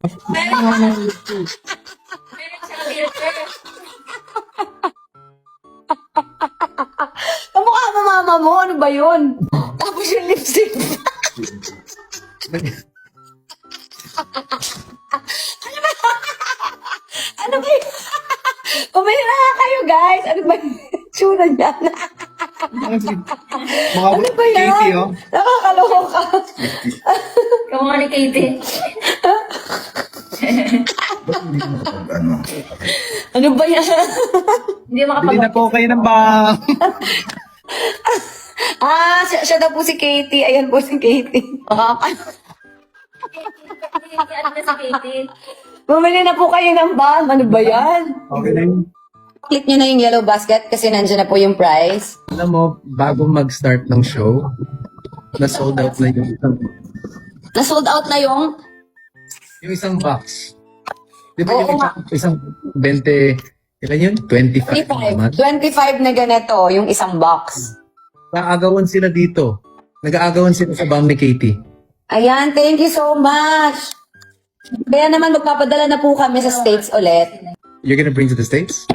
Meron siyang filter. Kamukha mo mama mo, ano ba yun? Tapos yung lipstick. Ano ba yun? Kumili na nga kayo guys. Ano ba yung tsura niya? Mga Ano ba yan? Katie, oh. Nakakaloka. Kamukha ni Katie. Ano? Ano ba yan? Hindi Bili makapag... na po kayo ng bang. Siya daw po si Katie. Ayan po si Katie. Ano na si Katie? Bumili na po kayo ng bam. Ano ba yan? Okay na yun. Click nyo na yung yellow basket kasi nandiyan na po yung price. Alam mo, bago mag-start ng show, na-sold out na Na-sold out na yung... yung isang box. Di ba Oo yung nga. isang 20, ilan yun? 25 naman. 25 na ganito, yung isang box. Nag-aagawan sila dito. Nag-aagawan sila sa bang ni Katie. Ayan, thank you so much. Kaya naman magpapadala na po kami sa States ulit. You're gonna bring to the States?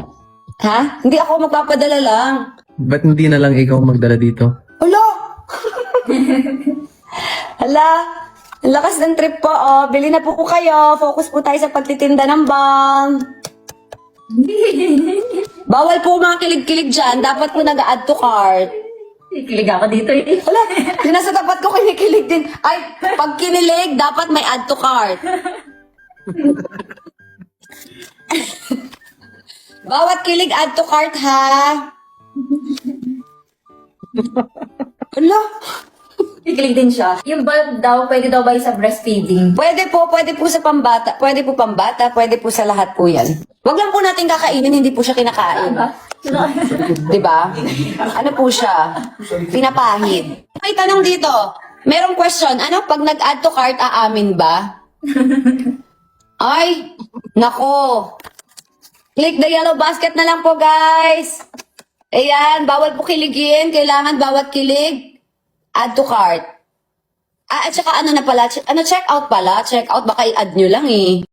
Ha? Hindi ako magpapadala lang. Ba't hindi na lang ikaw magdala dito? Hala! Hala! Ang lakas ng trip po, oh. Bili na po kayo. Focus po tayo sa pagtitinda ng bang. Bawal po mga kilig-kilig dyan. Dapat po nag-add to cart. Kilig ako dito eh. Wala, yung nasa tapat ko kinikilig din. Ay, pag kinilig, dapat may add to cart. Bawat kilig, add to cart, ha? Ala, Kilig din siya. Yung bulb daw, pwede daw ba yung sa breastfeeding? pwede po sa pambata, pwede po sa lahat po yan. Wag lang po natin kakainin, hindi po siya kinakain. Diba? Ano po siya? Pinapahid. May tanong dito. Merong question. Ano, pag nag-add to cart, aamin ba? Ay, nako. Click the yellow basket na lang po, guys. Ayan, bawal po kiligin. Kailangan bawat kilig, add to cart. At saka ano na pala, check out pala. Check out, baka i-add nyo lang eh.